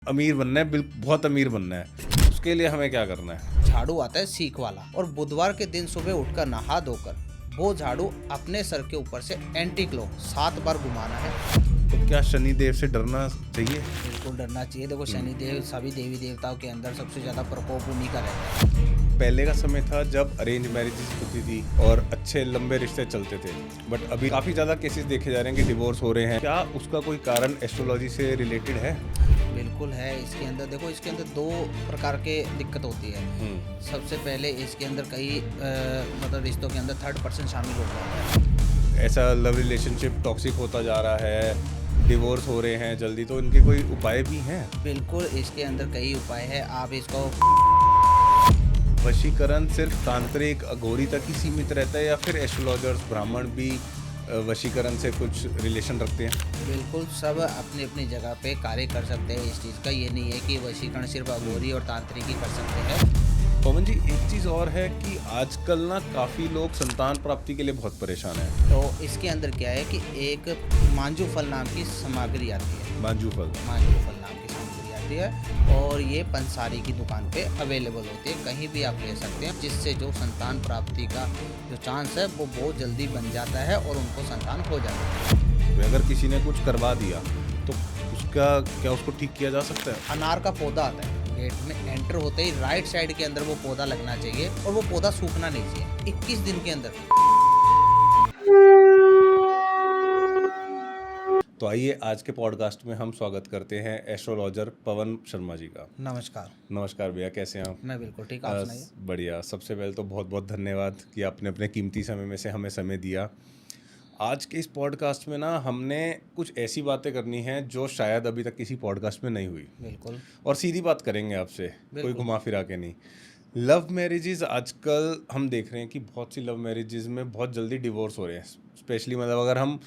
अमीर बनना है, बहुत अमीर बनना है। उसके लिए हमें क्या करना है? झाड़ू आता है सीख वाला और बुधवार के दिन सुबह उठकर नहा धोकर वो झाड़ू अपने सर के ऊपर से एंटी क्लॉक 7 बार घुमाना है। तो क्या शनिदेव से डरना चाहिए? बिल्कुल डरना चाहिए। देखो शनिदेव सभी देवी देवताओं के अंदर सबसे ज्यादा प्रकोप उन्हीं का रहता है। पहले का समय था जब अरेंज मैरिजेस होती थी और अच्छे लंबे रिश्ते चलते थे, बट अभी काफ़ी ज़्यादा केसेस देखे जा रहे हैं कि डिवोर्स हो रहे हैं। क्या उसका कोई कारण एस्ट्रोलॉजी से रिलेटेड है? बिल्कुल है। इसके अंदर देखो, इसके अंदर दो प्रकार के दिक्कत होती है। सबसे पहले इसके अंदर कई मतलब रिश्तों के अंदर थर्ड पर्सन शामिल हो जाता है। ऐसा लव रिलेशनशिप टॉक्सिक होता जा रहा है, डिवोर्स हो रहे हैं जल्दी, तो इनके कोई उपाय भी हैं? बिल्कुल, इसके अंदर कई उपाय है। आप इसको वशीकरण सिर्फ तांत्रिक अघोरी तक ही सीमित रहता है या फिर एस्ट्रोलॉजर्स ब्राह्मण भी वशीकरण से कुछ रिलेशन रखते हैं? बिल्कुल सब अपनी अपनी जगह पे कार्य कर सकते हैं इस चीज़ का। ये नहीं है कि वशीकरण सिर्फ अघोरी और तांत्रिक ही कर सकते हैं। पवन जी, एक चीज़ और है कि आजकल ना काफ़ी लोग संतान प्राप्ति के लिए बहुत परेशान हैं। तो इसके अंदर क्या है कि एक मांजू फल नाम की सामग्री आती है। मांजू फल। मांजू फल नाम की सामग्री आती है और ये पंसारी की दुकान पे अवेलेबल होती है। कहीं भी आप ले सकते हैं, जिससे जो संतान प्राप्ति का जो चांस है वो बहुत जल्दी बन जाता है और उनको संतान हो जाता है। तो अगर किसी ने कुछ करवा दिया तो उसका क्या उसको ठीक किया जा सकता है? अनार का पौधा आता है, गेट में एंटर होते ही राइट साइड के अंदर वो पौधा लगना चाहिए और वो पौधा सूखना नहीं चाहिए 21 दिन के अंदर। तो आइए आज के पॉडकास्ट में हम स्वागत करते हैं एस्ट्रोलॉजर पवन शर्मा जी का। नमस्कार। नमस्कार भैया, कैसे हैं आप? मैं बिल्कुल ठीक, आप सुनाइए। बढ़िया। सबसे पहले तो बहुत बहुत धन्यवाद कि आपने अपने कीमती समय में से हमें समय दिया। आज के इस पॉडकास्ट में ना हमने कुछ ऐसी बातें करनी हैं जो शायद अभी तक किसी पॉडकास्ट में नहीं हुई, बिल्कुल और सीधी बात करेंगे आपसे, कोई घुमा फिरा के नहीं। लव मैरिजेज आजकल हम देख रहे हैं कि बहुत सी लव मैरिजेज में बहुत जल्दी डिवोर्स हो रहे हैं। स्पेशली मतलब अगर हम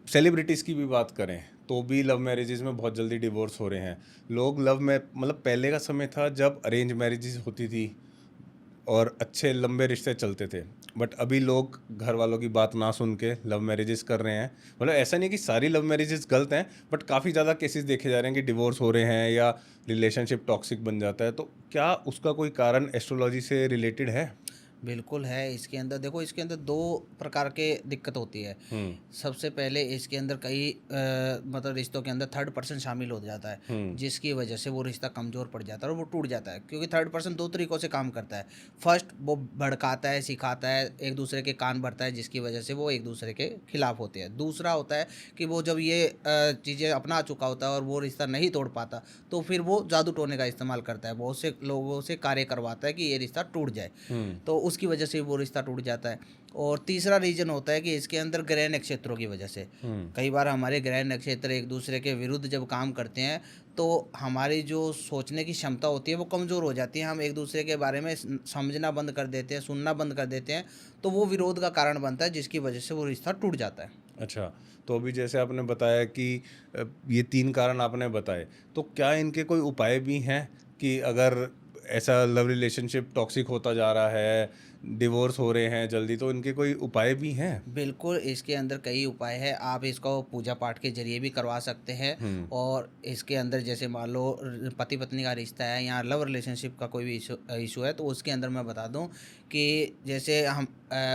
सेलिब्रिटीज़ की भी बात करें तो भी लव मैरिजेज में बहुत जल्दी डिवोर्स हो रहे हैं। लोग लव में मतलब पहले का समय था जब अरेंज मैरिजेज होती थी और अच्छे लंबे रिश्ते चलते थे, बट अभी लोग घर वालों की बात ना सुन के लव मैरिजेस कर रहे हैं। मतलब ऐसा नहीं कि सारी लव मैरिजेस गलत हैं, बट काफ़ी ज़्यादा केसेस देखे जा रहे हैं कि डिवोर्स हो रहे हैं या रिलेशनशिप टॉक्सिक बन जाता है। तो क्या उसका कोई कारण एस्ट्रोलॉजी से रिलेटेड है? बिल्कुल है। इसके अंदर देखो, इसके अंदर दो प्रकार के दिक्कत होती है। सबसे पहले इसके अंदर कई मतलब रिश्तों के अंदर थर्ड पर्सन शामिल हो जाता है, जिसकी वजह से वो रिश्ता कमज़ोर पड़ जाता है और वो टूट जाता है। क्योंकि थर्ड पर्सन दो तरीक़ों से काम करता है। फर्स्ट, वो भड़काता है, सिखाता है, एक दूसरे के कान भरता है, जिसकी वजह से वो एक दूसरे के खिलाफ होते हैं। दूसरा होता है कि वो जब ये चीज़ें अपना चुका होता है और वो रिश्ता नहीं तोड़ पाता, तो फिर वो जादू टोने का इस्तेमाल करता है, बहुत से लोगों से कार्य करवाता है कि ये रिश्ता टूट जाए। तो उसकी वजह से वो रिश्ता टूट जाता है। और तीसरा रीजन होता है कि इसके अंदर ग्रह नक्षत्रों की वजह से कई बार हमारे ग्रह नक्षत्र एक दूसरे के विरुद्ध जब काम करते हैं तो हमारी जो सोचने की क्षमता होती है वो कमज़ोर हो जाती है। हम एक दूसरे के बारे में समझना बंद कर देते हैं, सुनना बंद कर देते हैं, तो वो विरोध का कारण बनता है, जिसकी वजह से वो रिश्ता टूट जाता है। अच्छा, तो अभी जैसे आपने बताया कि ये 3 कारण आपने बताए, तो क्या इनके कोई उपाय भी हैं कि अगर ऐसा लव रिलेशनशिप टॉक्सिक होता जा रहा है, डिवोर्स हो रहे हैं जल्दी, तो इनके कोई उपाय भी हैं? बिल्कुल, इसके अंदर कई उपाय हैं। आप इसको पूजा पाठ के ज़रिए भी करवा सकते हैं और इसके अंदर जैसे मान लो पति पत्नी का रिश्ता है या लव रिलेशनशिप का कोई भी इशू है, तो उसके अंदर मैं बता दूं कि जैसे हम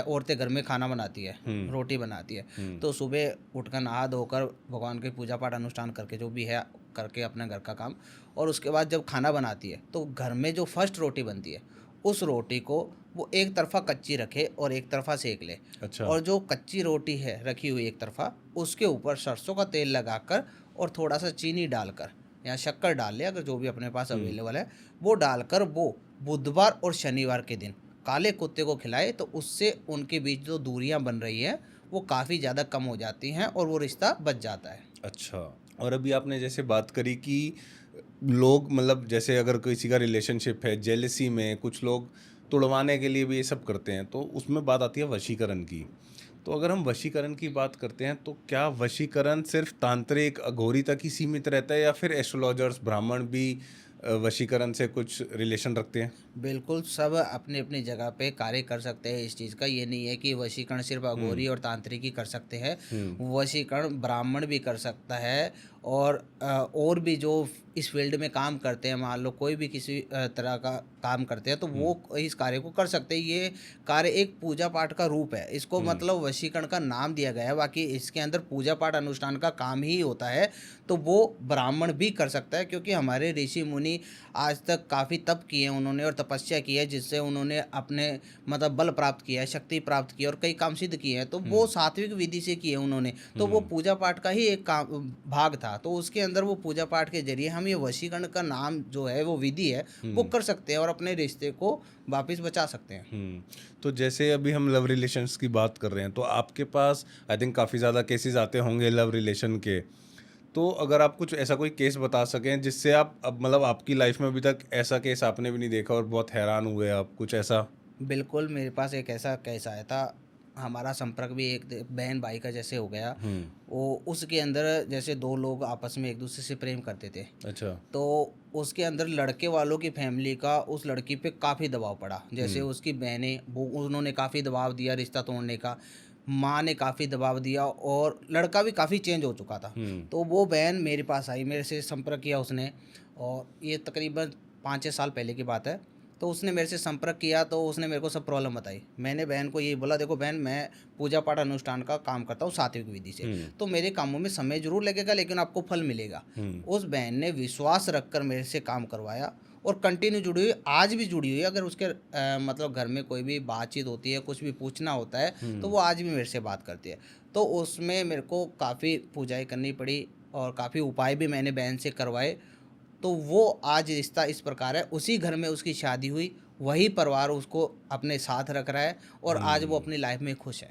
औरतें घर में खाना बनाती है, रोटी बनाती है, तो सुबह उठकर नहा धोकर भगवान के पूजा पाठ अनुष्ठान करके जो भी है करके अपने घर का काम, और उसके बाद जब खाना बनाती है तो घर में जो फर्स्ट रोटी बनती है उस रोटी को वो एक तरफा कच्ची रखे और एक तरफा सेक ले। अच्छा। और जो कच्ची रोटी है रखी हुई एक तरफा, उसके ऊपर सरसों का तेल लगाकर और थोड़ा सा चीनी डालकर या शक्कर डाल ले, अगर जो भी अपने पास अवेलेबल है वो डालकर वो बुधवार और शनिवार के दिन काले कुत्ते को खिलाए, तो उससे उनके बीच जो दूरियां बन रही हैं वो काफ़ी ज़्यादा कम हो जाती हैं और वो रिश्ता बच जाता है। अच्छा, और अभी आपने जैसे बात करी कि लोग मतलब जैसे अगर किसी का रिलेशनशिप है, जेलसी में कुछ लोग तुड़वाने के लिए भी ये सब करते हैं, तो उसमें बात आती है वशीकरण की। तो अगर हम वशीकरण की बात करते हैं तो क्या वशीकरण सिर्फ तांत्रिक अघोरी तक ही सीमित रहता है या फिर एस्ट्रोलॉजर्स ब्राह्मण भी वशीकरण से कुछ रिलेशन रखते हैं? बिल्कुल, सब अपनी अपनी जगह पे कार्य कर सकते हैं इस चीज़ का। ये नहीं है कि वशीकरण सिर्फ अघोरी और तांत्रिक ही कर सकते हैं। वशीकरण ब्राह्मण भी कर सकता है, और भी जो इस फील्ड में काम करते हैं, मान लो कोई भी किसी तरह का काम करते हैं, तो वो इस कार्य को कर सकते हैं। ये कार्य एक पूजा पाठ का रूप है। इसको मतलब वशीकरण का नाम दिया गया है, बाकी इसके अंदर पूजा पाठ अनुष्ठान का काम ही होता है। तो वो ब्राह्मण भी कर सकता है, क्योंकि हमारे ऋषि मुनि आज तक काफ़ी तप किए हैं उन्होंने, और तपस्या की है, जिससे उन्होंने अपने मतलब बल प्राप्त किया है, शक्ति प्राप्त की है, और कई काम सिद्ध किए हैं। तो वो सात्विक विधि से किए उन्होंने, तो वो पूजा पाठ का ही एक काम भाग था। तो उसके अंदर वो पूजा पाठ के जरिए हम ये वशीकरण का नाम जो है, वो विधि है, वो कर सकते हैं और अपने रिश्ते को वापस बचा सकते हैं। तो जैसे अभी हम लव रिलेशंस की बात कर रहे हैं, तो आपके पास आई थिंक काफ़ी ज़्यादा केसेस आते होंगे लव रिलेशन के। तो अगर आप कुछ ऐसा कोई केस बता सकें जिससे आप अब मतलब आपकी लाइफ में अभी तक ऐसा केस आपने भी नहीं देखा और बहुत हैरान हुए आप, कुछ ऐसा? बिल्कुल, मेरे पास एक ऐसा केस आया था। हमारा संपर्क भी एक बहन भाई का जैसे हो गया। वो उसके अंदर जैसे दो लोग आपस में एक दूसरे से प्रेम करते थे, अच्छा। तो उसके अंदर लड़के वालों की फैमिली का उस लड़की पे काफ़ी दबाव पड़ा। जैसे उसकी बहनें, वो उन्होंने काफ़ी दबाव दिया रिश्ता तोड़ने का। माँ ने काफ़ी दबाव दिया, और लड़का भी काफ़ी चेंज हो चुका था। तो वो बहन मेरे पास आई, मेरे से संपर्क किया उसने, और ये तकरीबन 5-6 साल पहले की बात है। तो उसने मेरे से संपर्क किया, तो उसने मेरे को सब प्रॉब्लम बताई। मैंने बहन को यही बोला, देखो बहन, मैं पूजा पाठ अनुष्ठान का काम करता हूँ सात्विक विधि से, तो मेरे कामों में समय जरूर लगेगा, लेकिन आपको फल मिलेगा। उस बहन ने विश्वास रखकर मेरे से काम करवाया, और कंटिन्यू जुड़ी हुई, आज भी जुड़ी हुई है। अगर उसके मतलब घर में कोई भी बातचीत होती है, कुछ भी पूछना होता है, तो वो आज भी मेरे से बात करती है। तो उसमें मेरे को काफ़ी पूजाएँ करनी पड़ी, और काफ़ी उपाय भी मैंने बहन से करवाए। तो वो आज रिश्ता इस प्रकार है, उसी घर में उसकी शादी हुई, वही परिवार उसको अपने साथ रख रहा है, और आज वो अपनी लाइफ में खुश है।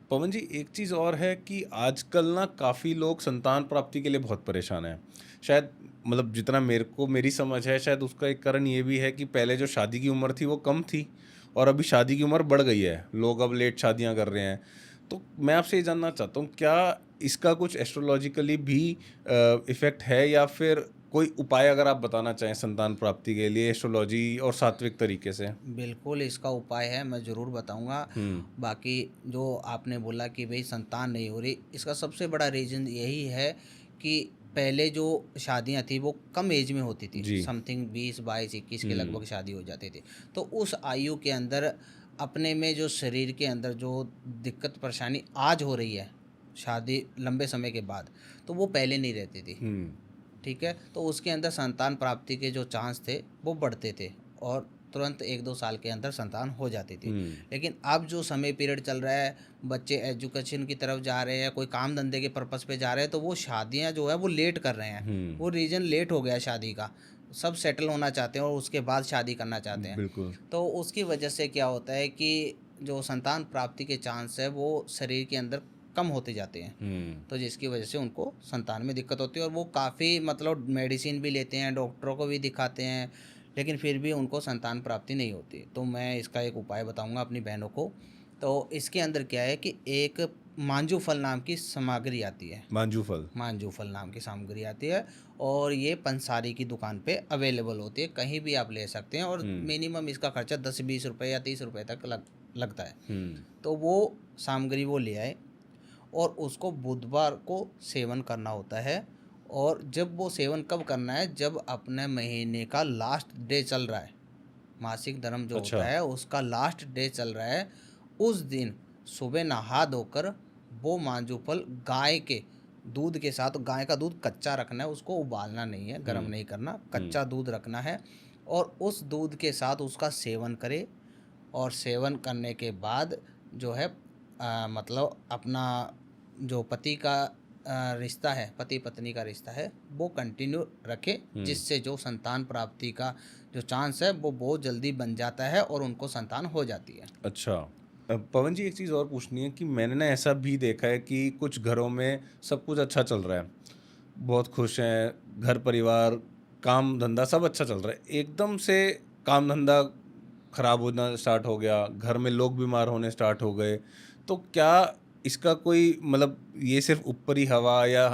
पवन जी, एक चीज़ और है कि आजकल ना काफ़ी लोग संतान प्राप्ति के लिए बहुत परेशान हैं। शायद मतलब जितना मेरे को मेरी समझ है, शायद उसका एक कारण ये भी है कि पहले जो शादी की उम्र थी वो कम थी, और अभी शादी की उम्र बढ़ गई है, लोग अब लेट शादियां कर रहे हैं। तो मैं आपसे ये जानना चाहता हूँ, क्या इसका कुछ एस्ट्रोलॉजिकली भी इफ़ेक्ट है, या फिर कोई उपाय अगर आप बताना चाहें संतान प्राप्ति के लिए एस्ट्रोलॉजी और सात्विक तरीके से? बिल्कुल, इसका उपाय है, मैं ज़रूर बताऊंगा। बाकी जो आपने बोला कि भाई संतान नहीं हो रही, इसका सबसे बड़ा रीज़न यही है कि पहले जो शादियां थी वो कम एज में होती थी, जी। समथिंग 20, 22, 21 के लगभग शादी हो जाती थी। तो उस आयु के अंदर अपने में जो शरीर के अंदर जो दिक्कत परेशानी आज हो रही है शादी लंबे समय के बाद, तो वो पहले नहीं रहती थी। ठीक है, तो उसके अंदर संतान प्राप्ति के जो चांस थे वो बढ़ते थे, और तुरंत 1-2 साल के अंदर संतान हो जाती थी। लेकिन अब जो समय पीरियड चल रहा है, बच्चे एजुकेशन की तरफ जा रहे हैं, कोई काम धंधे के पर्पस पे जा रहे हैं, तो वो शादियां जो है वो लेट कर रहे हैं। वो रीज़न लेट हो गया शादी का, सब सेटल होना चाहते हैं और उसके बाद शादी करना चाहते हैं। बिल्कुल। तो उसकी वजह से क्या होता है कि जो संतान प्राप्ति के चांस है वो शरीर के अंदर कम होते जाते हैं। तो जिसकी वजह से उनको संतान में दिक्कत होती है, और वो काफ़ी मतलब मेडिसिन भी लेते हैं, डॉक्टरों को भी दिखाते हैं, लेकिन फिर भी उनको संतान प्राप्ति नहीं होती। तो मैं इसका एक उपाय बताऊंगा अपनी बहनों को। तो इसके अंदर क्या है कि एक मांजू फल नाम की सामग्री आती है। मांजू फल। मांजू फल नाम की सामग्री आती है, और ये पंसारी की दुकान पे अवेलेबल होती है, कहीं भी आप ले सकते हैं, और मिनिमम इसका खर्चा 10-20 रुपये या 30 रुपये तक लगता है। तो वो सामग्री वो ले आए, और उसको बुधवार को सेवन करना होता है। और जब वो सेवन कब करना है, जब अपने महीने का लास्ट डे चल रहा है, मासिक धर्म जो अच्छा। होता है उसका लास्ट डे चल रहा है, उस दिन सुबह नहा धोकर वो मांजू फल गाय के दूध के साथ, गाय का दूध कच्चा रखना है, उसको उबालना नहीं है, गर्म नहीं करना, कच्चा दूध रखना है, और उस दूध के साथ उसका सेवन करे। और सेवन करने के बाद जो है मतलब अपना जो पति का रिश्ता है, पति पत्नी का रिश्ता है, वो कंटिन्यू रखे, जिससे जो संतान प्राप्ति का जो चांस है वो बहुत जल्दी बन जाता है, और उनको संतान हो जाती है। अच्छा। पवन जी, एक चीज़ और पूछनी है कि मैंने ना ऐसा भी देखा है कि कुछ घरों में सब कुछ अच्छा चल रहा है, बहुत खुश हैं, घर परिवार, काम धंधा सब अच्छा चल रहा है, एकदम से काम धंधा खराब होना स्टार्ट हो गया, घर में लोग बीमार होने स्टार्ट हो गए। तो क्या इसका कोई मतलब ये सिर्फ ऊपरी हवा या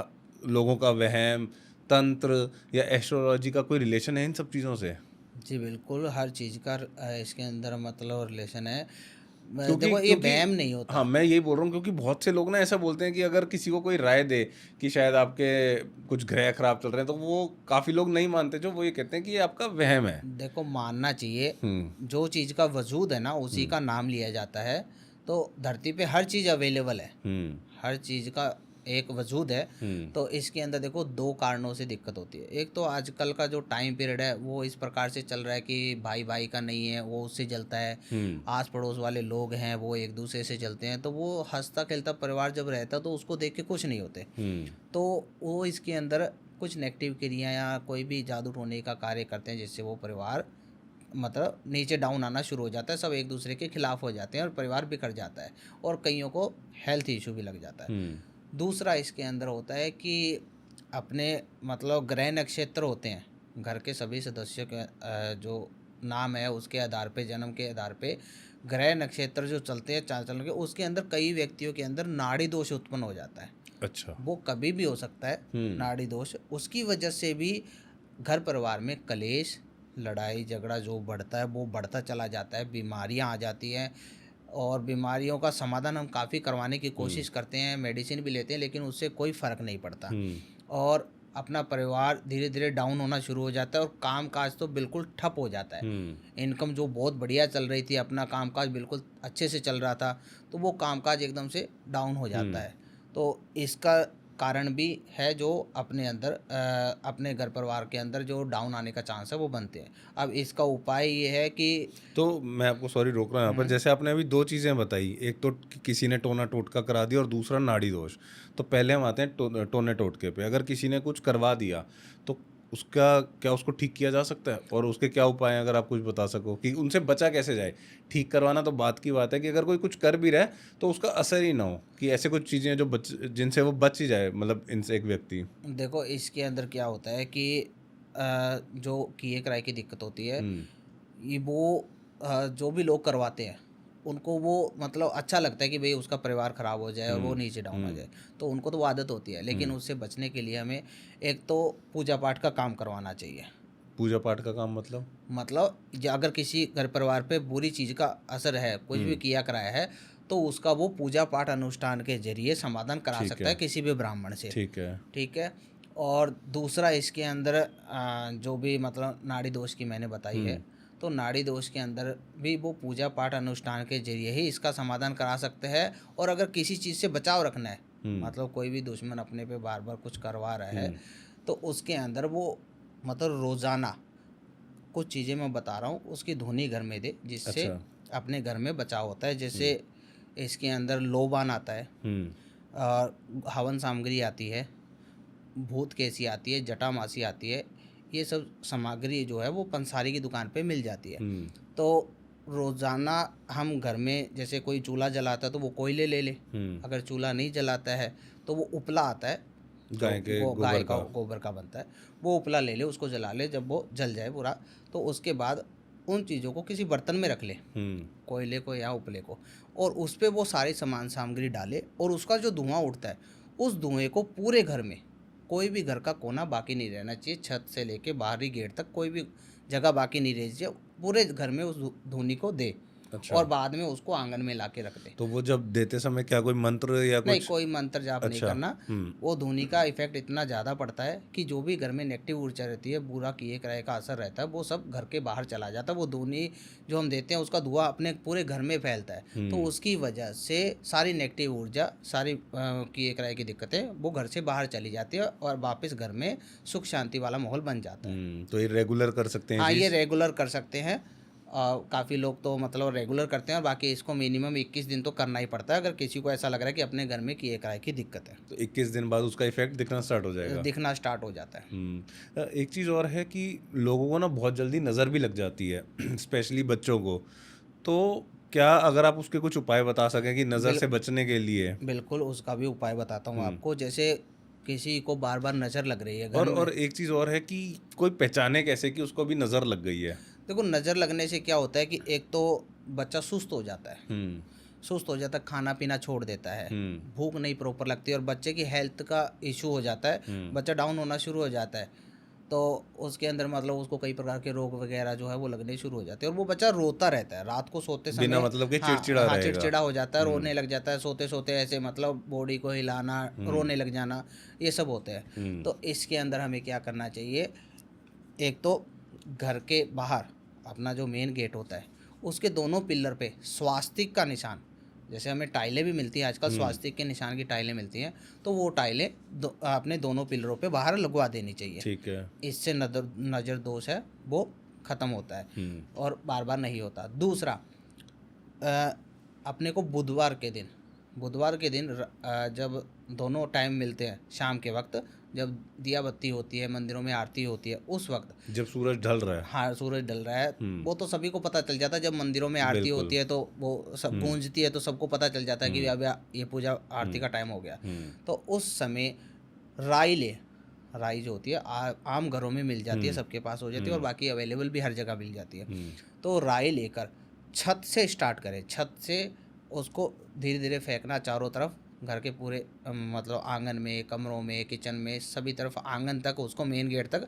लोगों का वहम, तंत्र या एस्ट्रोलॉजी का कोई रिलेशन है इन सब चीज़ों से? जी बिल्कुल, हर चीज़ का इसके अंदर मतलब रिलेशन है। क्योंकि देखो ये क्योंकि वहम नहीं होता। हाँ, मैं यही बोल रहा हूँ क्योंकि बहुत से लोग ना ऐसा बोलते हैं कि अगर किसी को कोई राय दे कि शायद आपके कुछ ग्रह खराब चल रहे हैं, तो वो काफ़ी लोग नहीं मानते, जो वो ये कहते हैं कि ये आपका वहम है। देखो मानना चाहिए, हुँ, जो चीज़ का वजूद है ना उसी का नाम लिया जाता है। तो धरती पे हर चीज़ अवेलेबल है, हुँ, हर चीज़ का एक वजूद है। हुँ, तो इसके अंदर देखो दो कारणों से दिक्कत होती है। एक तो आजकल का जो टाइम पीरियड है वो इस प्रकार से चल रहा है कि भाई भाई का नहीं है, वो उससे जलता है। हुँ, आस पड़ोस वाले लोग हैं वो एक दूसरे से जलते हैं, तो वो हंसता खेलता परिवार जब रहता है तो उसको देख के खुश नहीं होते। हुँ, तो वो इसके अंदर कुछ नेगेटिव क्रिया या कोई भी जादू टोने का कार्य करते हैं, जिससे वो परिवार मतलब नीचे डाउन आना शुरू हो जाता है, सब एक दूसरे के खिलाफ हो जाते हैं और परिवार बिखर जाता है और कईयों को हेल्थ इशू भी लग जाता है। हुँ, दूसरा इसके अंदर होता है कि अपने मतलब ग्रह नक्षत्र होते हैं, घर के सभी सदस्यों के जो नाम है उसके आधार पे, जन्म के आधार पे ग्रह नक्षत्र जो चलते हैं चाल चलन के, उसके अंदर कई व्यक्तियों के अंदर नाड़ी दोष उत्पन्न हो जाता है। अच्छा। वो कभी भी हो सकता है हुँ, नाड़ी दोष, उसकी वजह से भी घर परिवार में कलेश, लड़ाई झगड़ा जो बढ़ता है वो बढ़ता चला जाता है, बीमारियां आ जाती हैं। और बीमारियों का समाधान हम काफ़ी करवाने की हुँ, कोशिश करते हैं, मेडिसिन भी लेते हैं, लेकिन उससे कोई फ़र्क नहीं पड़ता। हुँ, और अपना परिवार धीरे धीरे डाउन होना शुरू हो जाता है और काम काज तो बिल्कुल ठप हो जाता है। हुँ, इनकम जो बहुत बढ़िया चल रही थी, अपना काम काज बिल्कुल अच्छे से चल रहा था, तो वो काम काज एकदम से डाउन हो जाता हुँ। है। तो इसका कारण भी है जो अपने अंदर अपने घर परिवार के अंदर जो डाउन आने का चांस है वो बनते हैं। अब इसका उपाय ये है कि तो मैं आपको सॉरी रोक रहा हूँ यहाँ पर, जैसे आपने अभी 2 चीज़ें बताई, एक तो कि किसी ने टोना-टोटका करा दिया और दूसरा नाड़ी दोष। तो पहले हम आते हैं टोने-टोटके पे। अगर किसी ने कुछ करवा दिया, तो उसका क्या उसको ठीक किया जा सकता है? और उसके क्या उपाय हैं, अगर आप कुछ बता सको कि उनसे बचा कैसे जाए? ठीक करवाना तो बात की बात है कि अगर कोई कुछ कर भी रहा है, तो उसका असर ही ना हो, कि ऐसे कुछ चीज़ें हैं जो जिनसे वो बच ही जाए, मतलब इनसे एक व्यक्ति। देखो इसके अंदर क्या होता है कि जो किए कराए की दिक्कत होती है, हुँ, ये वो जो भी लोग करवाते हैं उनको वो मतलब अच्छा लगता है कि भाई उसका परिवार ख़राब हो जाए और वो हुँ, नीचे डाउन हो हुँ, जाए, तो उनको तो वो आदत होती है। लेकिन हुँ। उससे बचने के लिए हमें एक तो पूजा पाठ का काम करवाना चाहिए। पूजा-पाठ का काम मतलब? मतलब अगर किसी घर परिवार पे बुरी चीज़ का असर है, कुछ भी हुँ, किया कराया है, तो उसका वो पूजा पाठ अनुष्ठान के जरिए समाधान करा ठीक सकता है है, किसी भी ब्राह्मण से। ठीक है। ठीक है। और दूसरा इसके अंदर जो भी मतलब नाड़ी दोष की मैंने बताई है, हुँ, तो नाड़ी दोष के अंदर भी वो पूजा पाठ अनुष्ठान के जरिए ही इसका समाधान करा सकते हैं। और अगर किसी चीज़ से बचाव रखना है, हुँ, मतलब कोई भी दुश्मन अपने पे बार बार कुछ करवा रहा है, हुँ। तो उसके अंदर वो मतलब रोज़ाना कुछ चीज़ें मैं बता रहा हूँ उसकी धुनी घर में दे, जिससे अच्छा। अपने घर में बचाव होता है। जैसे हुँ, इसके अंदर लोबान आता है, हुँ, और हवन सामग्री आती है, भूत केसी आती है, जटामासी आती है। ये सब सामग्री जो है वो पंसारी की दुकान पे मिल जाती है। हुँ, तो रोज़ाना हम घर में जैसे कोई चूल्हा जलाता है तो वो कोयले ले ले, हुँ। अगर चूल्हा नहीं जलाता है तो वो उपला आता है, जो गाय के गाय गोबर का का। गोबर का बनता है, वो उपला ले ले, उसको जला ले, जब वो जल जाए पूरा, तो उसके बाद उन चीज़ों को किसी बर्तन में रख ले, हुँ, कोयले को या उपले को, और उस पे वो सारी सामान सामग्री डाले और उसका जो धुआं उठता है, उस धुएँ को पूरे घर में, कोई भी घर का कोना बाकी नहीं रहना चाहिए, छत से लेके बाहरी गेट तक कोई भी जगह बाकी नहीं रहनी चाहिए, पूरे घर में उस धुनी को दे अच्छा। और बाद में उसको आंगन में ला के रख दे। तो वो जब देते समय क्या कोई मंत्र या नहीं, कुछ? कोई मंत्र जाप नहीं अच्छा। करना। हुँ, वो धुनी का इफ़ेक्ट इतना ज़्यादा पड़ता है कि जो भी घर में नेगेटिव ऊर्जा रहती है, बुरा किए कराए का असर रहता है, वो सब घर के बाहर चला जाता है। वो धुनी जो हम देते हैं उसका धुआँ अपने पूरे घर में फैलता है। तो हुँ, उसकी वजह से सारी नेगेटिव ऊर्जा, सारी किए कराए की दिक्कतें वो घर से बाहर चली जाती है और वापस घर में सुख शांति वाला माहौल बन जाता है। हुँ। तो ये रेगुलर कर सकते हैं हाँ, ये ये चीज़? रेगुलर कर सकते हैं। काफ़ी लोग तो मतलब रेगुलर करते हैं और बाकी इसको मिनिमम 21 दिन तो करना ही पड़ता है, अगर किसी को ऐसा लग रहा है कि अपने घर में किए कराए की दिक्कत है, तो 21 दिन बाद उसका इफ़ेक्ट दिखना स्टार्ट हो जाएगा? दिखना स्टार्ट हो जाता है। हुँ। एक चीज़ और है कि लोगों को ना बहुत जल्दी नज़र भी लग जाती है, स्पेशली बच्चों को। तो क्या अगर आप उसके कुछ उपाय बता सकें कि नज़र बिल से बचने के लिए? बिल्कुल उसका भी उपाय बताता हूँ हुँ। आपको। जैसे किसी को बार-बार नज़र लग रही है घर में, और एक चीज़ और है कि कोई पहचाने कैसे कि उसको अभी नज़र लग गई है? देखो नज़र लगने से क्या होता है कि एक तो बच्चा सुस्त हो जाता है। हुँ, सुस्त हो जाता है, खाना पीना छोड़ देता है, भूख नहीं प्रॉपर लगती और बच्चे की हेल्थ का इशू हो जाता है, बच्चा डाउन होना शुरू हो जाता है। तो उसके अंदर मतलब उसको कई प्रकार के रोग वगैरह जो है वो लगने शुरू हो जाते हैं और वो बच्चा रोता रहता है रात को सोते समय। बिना मतलब के हाँ चिड़चिड़ा हाँ, रहेगा। चिड़चिड़ा हो जाता है, रोने लग जाता है, सोते सोते ऐसे मतलब बॉडी को हिलाना, रोने लग जाना, ये सब होते हैं। तो इसके अंदर हमें क्या करना चाहिए, एक तो घर के बाहर अपना जो मेन गेट होता है उसके दोनों पिलर पे स्वास्तिक का निशान, जैसे हमें टाइलें भी मिलती हैं आजकल, स्वास्तिक के निशान की टाइलें मिलती हैं, तो वो टाइलें अपने दोनों पिलरों पे बाहर लगवा देनी चाहिए। ठीक है। इससे नज़र दोष है वो ख़त्म होता है और बार बार नहीं होता। दूसरा, अपने को बुधवार के दिन जब दोनों टाइम मिलते हैं, शाम के वक्त जब दिया बत्ती होती है, मंदिरों में आरती होती है, उस वक्त जब सूरज ढल रहा है। हाँ, सूरज ढल रहा है, वो तो सभी को पता चल जाता है। जब मंदिरों में आरती होती है तो वो सब गूंजती है, तो सबको पता चल जाता है कि अब ये पूजा आरती का टाइम हो गया। तो उस समय राई जो होती है आम घरों में मिल जाती है, सबके पास हो जाती है और बाकी अवेलेबल भी हर जगह मिल जाती है। तो राई लेकर छत से स्टार्ट करें, छत से उसको धीरे धीरे फेंकना चारों तरफ, घर के पूरे मतलब आंगन में, कमरों में, किचन में, सभी तरफ आंगन तक, उसको मेन गेट तक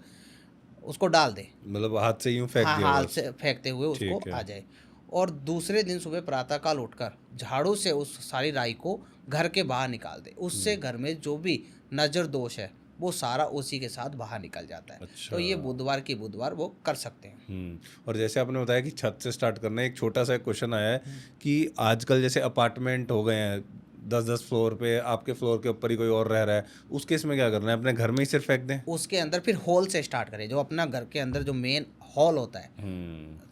उसको डाल दे। मतलब हाथ से यूं फेंक हाँ, दिया हाथ बस। से फेंकते हुए उसको आ जाए। और दूसरे दिन सुबह प्रातःकाल उठकर झाड़ू से उस सारी राई को घर के बाहर निकाल दे। उससे घर में जो भी नज़र दोष है वो सारा उसी के साथ बाहर निकल जाता है। अच्छा। तो ये बुधवार वो कर सकते हैं। और जैसे आपने बताया कि छत से स्टार्ट करना है, एक छोटा सा क्वेश्चन आया है कि आजकल जैसे अपार्टमेंट हो गए हैं 10-10 फ्लोर पे, आपके फ्लोर के ऊपर ही कोई और रह रहा है, उस केस में क्या करना है, अपने घर में ही सिर्फ फेंक दें? उसके अंदर फिर हॉल से स्टार्ट करें, जो अपना घर के अंदर जो मेन हॉल होता है,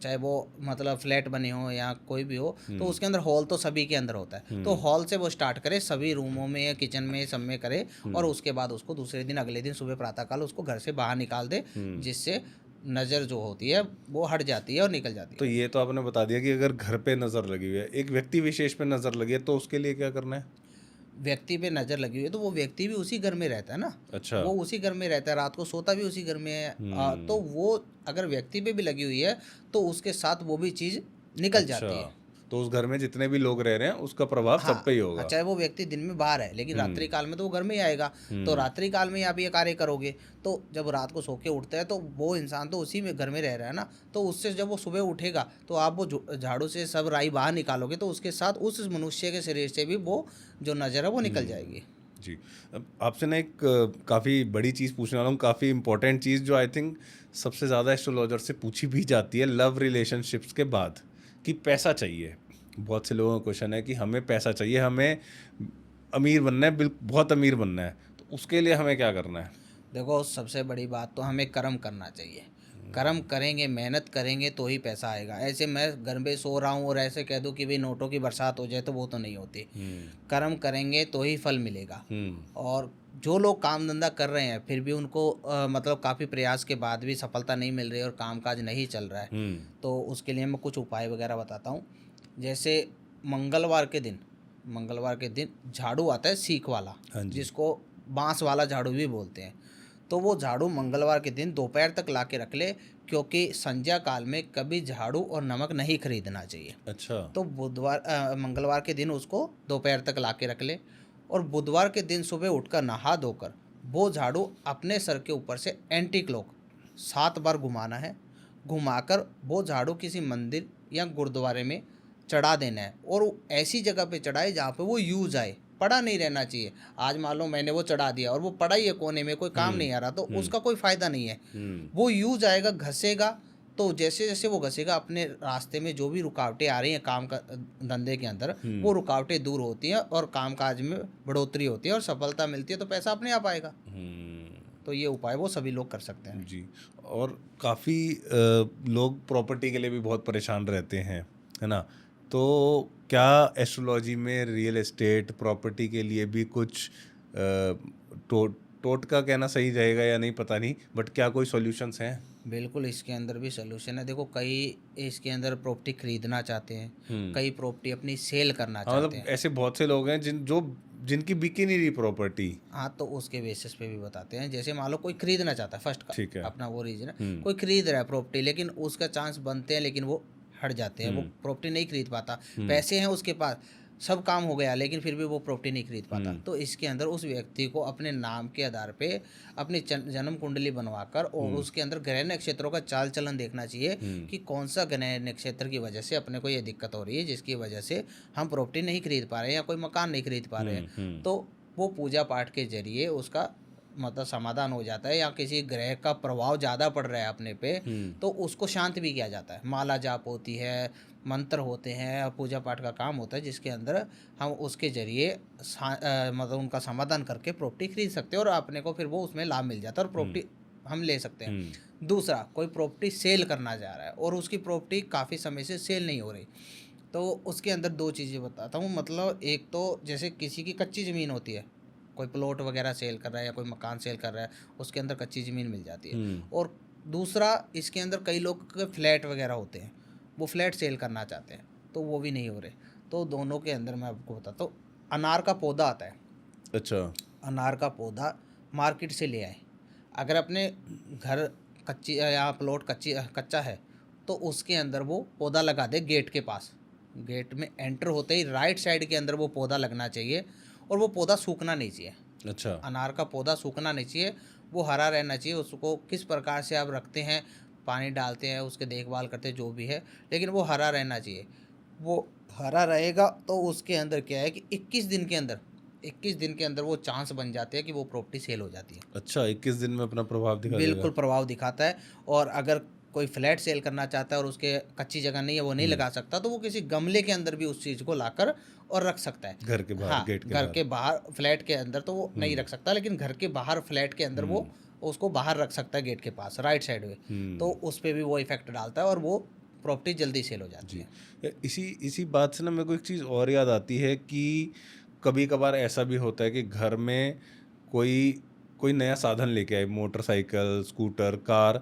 चाहे वो मतलब फ्लैट बने हो या कोई भी हो, तो उसके अंदर हॉल तो सभी के अंदर होता है। तो हॉल से वो स्टार्ट करे, सभी रूमों में या किचन में सब में करे और उसके बाद उसको दूसरे दिन, अगले दिन सुबह प्रातःकाल उसको घर से बाहर निकाल दे, जिससे नज़र जो होती है वो हट जाती है और निकल जाती तो है। ये तो आपने बता दिया कि अगर घर पे नज़र लगी हुई है, एक व्यक्ति विशेष पे नज़र लगी है, तो उसके लिए क्या करना है? व्यक्ति पे नज़र लगी हुई है तो वो व्यक्ति भी उसी घर में रहता है ना। अच्छा। वो उसी घर में रहता है, रात को सोता भी उसी घर में है। तो वो अगर व्यक्ति पे भी लगी हुई है तो उसके साथ वो भी चीज़ निकल जाती है। तो उस घर में जितने भी लोग रह रहे हैं उसका प्रभाव सब पे ही होगा। चाहे वो व्यक्ति दिन में बाहर है लेकिन रात्रि काल में तो वो घर में ही आएगा। तो रात्रि काल में आप ये कार्य करोगे तो जब रात को सो के उठता है तो वो इंसान तो उसी में घर में रह रहा है ना, तो उससे जब वो सुबह उठेगा तो आप वो झाड़ू से सब राई बाहर निकालोगे तो उसके साथ उस मनुष्य के शरीर से भी वो जो नज़र है वो निकल जाएगी। जी। अब आपसे ना एक काफ़ी बड़ी चीज़ पूछने वाला हूँ, काफ़ी इंपॉर्टेंट चीज़ जो आई थिंक सबसे ज़्यादा एस्ट्रोलॉजर से पूछी भी जाती है लव रिलेशनशिप्स के बाद, कि पैसा चाहिए। बहुत से लोगों का क्वेश्चन है कि हमें पैसा चाहिए, हमें अमीर बनना है, बहुत अमीर बनना है, तो उसके लिए हमें क्या करना है? देखो, सबसे बड़ी बात तो हमें कर्म करना चाहिए। कर्म करेंगे, मेहनत करेंगे तो ही पैसा आएगा। ऐसे मैं घर में सो रहा हूँ और ऐसे कह दूँ कि भाई नोटों की बरसात हो जाए तो वो तो नहीं होती। कर्म करेंगे तो ही फल मिलेगा। और जो लोग काम धंधा कर रहे हैं फिर भी उनको मतलब काफ़ी प्रयास के बाद भी सफलता नहीं मिल रही और कामकाज नहीं चल रहा है, तो उसके लिए मैं कुछ उपाय वगैरह बताता हूँ। जैसे मंगलवार के दिन झाड़ू आता है सीख वाला, जिसको बांस वाला झाड़ू भी बोलते हैं। तो वो झाड़ू मंगलवार के दिन दोपहर तक ला के रख ले, क्योंकि संध्या काल में कभी झाड़ू और नमक नहीं खरीदना चाहिए। अच्छा। तो मंगलवार के दिन उसको दोपहर तक ला के रख ले और बुधवार के दिन सुबह उठकर नहा धोकर वो झाड़ू अपने सर के ऊपर से एंटी क्लॉक 7 बार घुमाना है। घुमाकर वो झाड़ू किसी मंदिर या गुरुद्वारे में चढ़ा देना है और ऐसी जगह पे चढ़ाए जहाँ पे वो यूज आए, पड़ा नहीं रहना चाहिए। आज मान लो मैंने वो चढ़ा दिया और वो पड़ा ही है कोने में, कोई काम नहीं आ रहा, तो उसका कोई फायदा नहीं है। वो यूज आएगा, घसेगा, तो जैसे जैसे वो घसेगा अपने रास्ते में जो भी रुकावटें आ रही हैं काम का धंधे के अंदर, वो रुकावटें दूर होती हैं और कामकाज में बढ़ोतरी होती है और सफलता मिलती है, तो पैसा अपने आप आएगा। तो ये उपाय वो सभी लोग कर सकते हैं जी। और काफ़ी लोग प्रॉपर्टी के लिए भी बहुत परेशान रहते हैं, है ना? तो क्या एस्ट्रोलॉजी में रियल एस्टेट प्रॉपर्टी के लिए भी कुछ टोटका कहना सही रहेगा या नहीं पता नहीं, बट क्या कोई सॉल्यूशंस हैं? बिल्कुल, इसके अंदर भी सोल्यूशन है। देखो, कई इसके अंदर प्रॉपर्टी खरीदना चाहते हैं, कई प्रॉपर्टी अपनी सेल करना चाहते हैं। ऐसे बहुत से लोग हैं जिनकी बिकी नहीं रही प्रॉपर्टी। हाँ, तो उसके बेसिस पे भी बताते हैं। जैसे मान लो कोई खरीदना चाहता है, फर्स्ट ठीक है, अपना वो रीजन है, कोई खरीद रहा है प्रॉपर्टी, लेकिन उसका चांस बनते हैं लेकिन वो हट जाते हैं, वो प्रॉपर्टी नहीं खरीद पाता, पैसे हैं उसके पास, सब काम हो गया लेकिन फिर भी वो प्रॉपर्टी नहीं खरीद पाता, तो इसके अंदर उस व्यक्ति को अपने नाम के आधार पे अपनी जन्म कुंडली बनवाकर और उसके अंदर ग्रह नक्षत्रों का चाल चलन देखना चाहिए कि कौन सा ग्रह नक्षत्र की वजह से अपने को ये दिक्कत हो रही है जिसकी वजह से हम प्रॉपर्टी नहीं खरीद पा रहे हैं या कोई मकान नहीं खरीद पा रहे हैं। तो वो पूजा पाठ के जरिए उसका मतलब समाधान हो जाता है, या किसी ग्रह का प्रभाव ज़्यादा पड़ रहा है अपने पे तो उसको शांत भी किया जाता है। माला जाप होती है, मंत्र होते हैं, पूजा पाठ का काम होता है जिसके अंदर हम उसके जरिए मतलब उनका समाधान करके प्रॉपर्टी खरीद सकते हैं और अपने को फिर वो उसमें लाभ मिल जाता है और प्रॉपर्टी हम ले सकते हैं। दूसरा, कोई प्रॉपर्टी सेल करना चाह रहा है और उसकी प्रॉपर्टी काफ़ी समय से सेल नहीं हो रही, तो उसके अंदर दो चीज़ें बताता हूँ। मतलब एक तो जैसे किसी की कच्ची ज़मीन होती है, कोई प्लॉट वगैरह सेल कर रहा है या कोई मकान सेल कर रहा है, उसके अंदर कच्ची ज़मीन मिल जाती है। और दूसरा, इसके अंदर कई लोग के फ्लैट वगैरह होते हैं, वो फ्लैट सेल करना चाहते हैं तो वो भी नहीं हो रहे। तो दोनों के अंदर मैं आपको बताता हूँ, अनार का पौधा आता है। अच्छा। अनार का पौधा मार्केट से ले आए, अगर अपने घर कच्ची या प्लॉट कच्चा है तो उसके अंदर वो पौधा लगा दे गेट के पास। गेट में एंटर होते ही राइट साइड के अंदर वो पौधा लगना चाहिए और वो पौधा सूखना नहीं चाहिए। अच्छा। अनार का पौधा सूखना नहीं चाहिए, वो हरा रहना चाहिए। उसको किस प्रकार से आप रखते हैं, पानी डालते हैं, उसके देखभाल करते हैं, जो भी है, लेकिन वो हरा रहना चाहिए। वो हरा रहेगा तो उसके अंदर क्या है कि 21 दिन के अंदर वो चांस बन जाते हैं कि वो प्रॉपर्टी सेल हो जाती है। अच्छा, 21 दिन में अपना प्रभाव दिखा देगा। बिल्कुल प्रभाव दिखाता है। और अगर कोई फ्लैट सेल करना चाहता है और उसके कच्ची जगह नहीं है, वो नहीं लगा सकता, तो वो किसी गमले के अंदर भी उस चीज़ को लाकर और रख सकता है। घर के बाहर, हाँ, गेट के घर बाहर। के बाहर फ्लैट के अंदर तो वो नहीं रख सकता, लेकिन घर के बाहर फ्लैट के अंदर वो उसको बाहर रख सकता है गेट के पास राइट साइड में। तो उस पर भी वो इफेक्ट डालता है और वो प्रॉपर्टी जल्दी सेल हो जाती है। इसी बात से ना मेरे को एक चीज़ और याद आती है कि कभी कभार ऐसा भी होता है कि घर में कोई कोई नया साधन लेके आए, मोटरसाइकिल, स्कूटर, कार,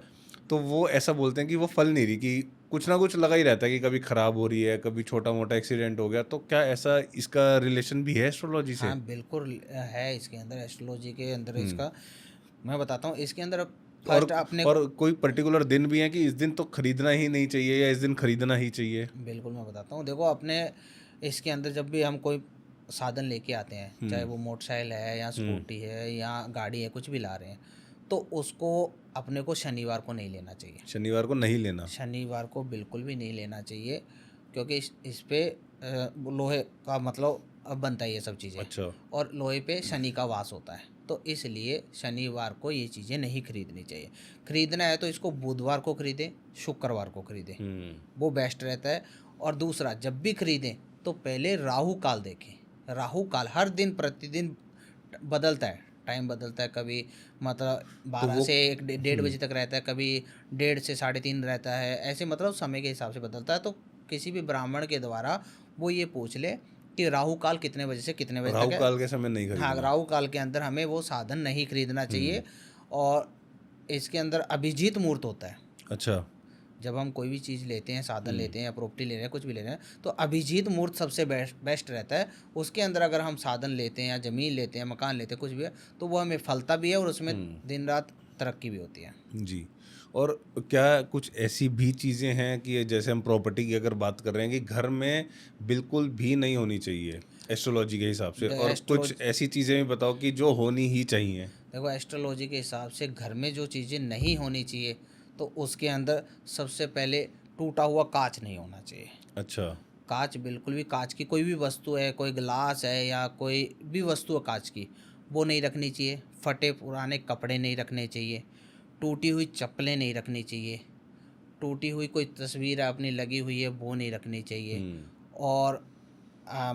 तो वो ऐसा बोलते हैं कि वो फल नहीं रही, कि कुछ ना कुछ लगा ही रहता है कि कभी ख़राब हो रही है, कभी छोटा मोटा एक्सीडेंट हो गया। तो क्या ऐसा इसका रिलेशन भी है एस्ट्रोलॉजी से? हाँ बिल्कुल है, इसके अंदर एस्ट्रोलॉजी के अंदर इसका मैं बताता हूँ। इसके अंदर और फर्स्ट आपने और कोई पर्टिकुलर दिन भी है कि इस दिन तो खरीदना ही नहीं चाहिए या इस दिन खरीदना ही चाहिए? बिल्कुल मैं बताता हूँ। देखो, अपने इसके अंदर जब भी हम कोई साधन लेके आते हैं, चाहे वो मोटरसाइकिल है या स्कूटी है या गाड़ी है, कुछ भी ला रहे हैं, तो उसको अपने को शनिवार को नहीं लेना चाहिए। शनिवार को नहीं लेना? शनिवार को बिल्कुल भी नहीं लेना चाहिए, क्योंकि इस पे लोहे का मतलब अब बनता है ये सब चीज़ें। अच्छा। और लोहे पे शनि का वास होता है, तो इसलिए शनिवार को ये चीज़ें नहीं खरीदनी चाहिए। खरीदना है तो इसको बुधवार को खरीदें, शुक्रवार को खरीदें, वो बेस्ट रहता है। और दूसरा, जब भी खरीदें तो पहले राहु काल देखें। राहु काल हर दिन प्रतिदिन बदलता है, टाइम बदलता है। कभी मतलब 12 से 1-1:30 बजे तक रहता है, कभी 1:30 से 3:30 रहता है, ऐसे मतलब समय के हिसाब से बदलता है। तो किसी भी ब्राह्मण के द्वारा वो ये पूछ ले कि राहु काल कितने बजे से कितने बजे राहु तक है। काल के समय नहीं हाँ, खरीदना? राहु काल के अंदर हमें वो साधन नहीं खरीदना चाहिए। और इसके अंदर अभिजीत मुहूर्त होता है। अच्छा। जब हम कोई भी चीज़ लेते हैं, साधन लेते हैं या प्रॉपर्टी ले रहे हैं, कुछ भी ले रहे हैं, तो अभिजीत मुहूर्त सबसे बेस्ट रहता है। उसके अंदर अगर हम साधन लेते हैं या ज़मीन लेते हैं, मकान लेते हैं, कुछ भी है, तो वो हमें फलता भी है और उसमें दिन रात तरक्की भी होती है। जी। और क्या कुछ ऐसी भी चीज़ें हैं कि जैसे हम प्रॉपर्टी की अगर बात कर रहे हैं कि घर में बिल्कुल भी नहीं होनी चाहिए एस्ट्रोलॉजी के हिसाब से, और कुछ ऐसी चीज़ें भी बताओ कि जो होनी ही चाहिए? देखो, एस्ट्रोलॉजी के हिसाब से घर में जो चीज़ें नहीं होनी चाहिए, तो उसके अंदर सबसे पहले टूटा हुआ कांच नहीं होना चाहिए। अच्छा। कांच बिल्कुल भी, कांच की कोई भी वस्तु है, कोई गिलास है या कोई भी वस्तु है कांच की, वो नहीं रखनी चाहिए। फटे पुराने कपड़े नहीं रखने चाहिए, टूटी हुई चप्पलें नहीं रखनी चाहिए, टूटी हुई कोई तस्वीर अपनी लगी हुई है वो नहीं रखनी चाहिए। और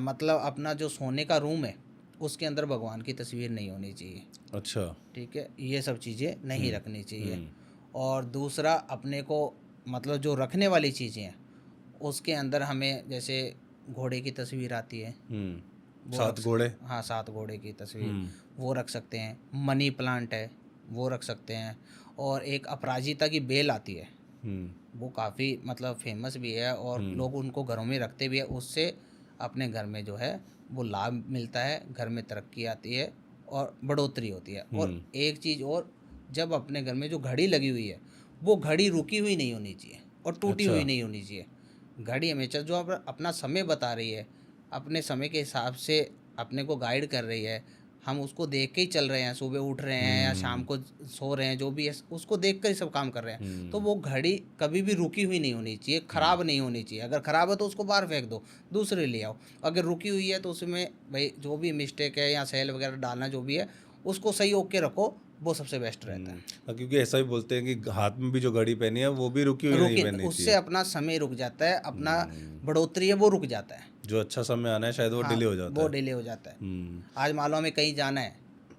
मतलब अपना जो सोने का रूम है उसके अंदर भगवान की तस्वीर नहीं होनी चाहिए। अच्छा। ठीक है, ये सब चीज़ें नहीं रखनी चाहिए। और दूसरा, अपने को मतलब जो रखने वाली चीज़ें हैं उसके अंदर हमें, जैसे घोड़े की तस्वीर आती है, 7 घोड़े? हाँ, 7 घोड़े की तस्वीर वो रख सकते हैं। मनी प्लांट है वो रख सकते हैं। और एक अपराजिता की बेल आती है, वो काफ़ी मतलब फेमस भी है और लोग उनको घरों में रखते भी है। उससे अपने घर में जो है वो लाभ मिलता है, घर में तरक्की आती है और बढ़ोतरी होती है। और एक चीज़ और, जब अपने घर में जो घड़ी लगी हुई है वो घड़ी रुकी हुई नहीं होनी चाहिए और टूटी हुई नहीं होनी चाहिए। घड़ी हमेशा जो अपना समय बता रही है, अपने समय के हिसाब से अपने को गाइड कर रही है, हम उसको देख के ही चल रहे हैं, सुबह उठ रहे हैं या शाम को सो रहे हैं, जो भी है उसको देख कर ही सब काम कर रहे हैं, तो वो घड़ी कभी भी रुकी हुई नहीं होनी चाहिए, ख़राब नहीं होनी चाहिए। अगर ख़राब है तो उसको बाहर फेंक दो, दूसरे ले आओ। अगर रुकी हुई है तो उसमें भाई जो भी मिस्टेक है या सेल वगैरह डालना जो भी है उसको सही होके रखो, वो सबसे बेस्ट रहता है। क्योंकि ऐसा भी बोलते हैं कि हाथ में भी जो घड़ी पहनी है वो भी रुकी हुई नहीं रुके पहननी उससे चाहिए। अपना समय रुक जाता है, अपना बढ़ोतरी है वो रुक जाता है। जो अच्छा समय आना है शायद वो हाँ, डिले हो जाता वो है। डिले हो जाता है। हम्म, आज मान लो हमें कहीं जाना है,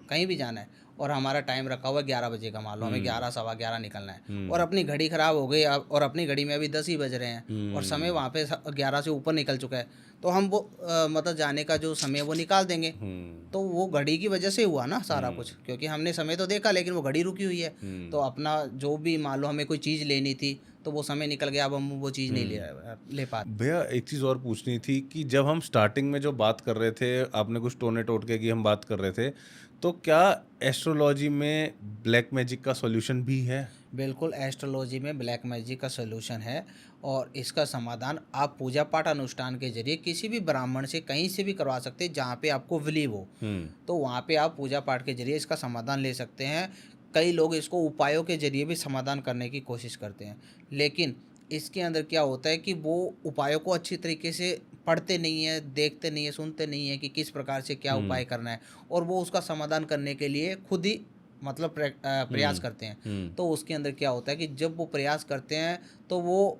कहीं भी जाना है और हमारा टाइम रखा हुआ है 11 बजे का, मान लो हमें 11 सवा 11 निकलना है और अपनी घड़ी ख़राब हो गई और अपनी घड़ी में अभी 10 ही बज रहे हैं और समय वहाँ पे 11 से ऊपर निकल चुका है, तो हम वो मतलब जाने का जो समय है वो निकाल देंगे। तो वो घड़ी की वजह से हुआ ना सारा कुछ, क्योंकि हमने समय तो देखा लेकिन वो घड़ी रुकी हुई है। तो अपना जो भी मान लो हमें कोई चीज़ लेनी थी तो वो समय निकल गया, अब हम वो चीज़ नहीं ले पाते। भैया एक चीज़ और पूछनी थी कि जब हम स्टार्टिंग में जो बात कर रहे थे, आपने कुछ टोने टोटके की हम बात कर रहे थे, तो क्या एस्ट्रोलॉजी में ब्लैक मैजिक का सॉल्यूशन भी है? बिल्कुल, एस्ट्रोलॉजी में ब्लैक मैजिक का सलूशन है और इसका समाधान आप पूजा पाठ अनुष्ठान के जरिए किसी भी ब्राह्मण से कहीं से भी करवा सकते हैं जहाँ पे आपको बिलीव हो। तो वहाँ पे आप पूजा पाठ के जरिए इसका समाधान ले सकते हैं। कई लोग इसको उपायों के जरिए भी समाधान करने की कोशिश करते हैं, लेकिन इसके अंदर क्या होता है कि वो उपायों को अच्छी तरीके से पढ़ते नहीं है, देखते नहीं है, सुनते नहीं है कि किस प्रकार से क्या उपाय करना है, और वो उसका समाधान करने के लिए खुद ही मतलब प्रयास करते हैं। तो उसके अंदर क्या होता है कि जब वो प्रयास करते हैं तो वो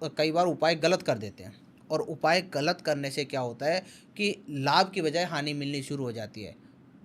कई बार उपाय गलत कर देते हैं, और उपाय गलत करने से क्या होता है कि लाभ की बजाय हानि मिलनी शुरू हो जाती है।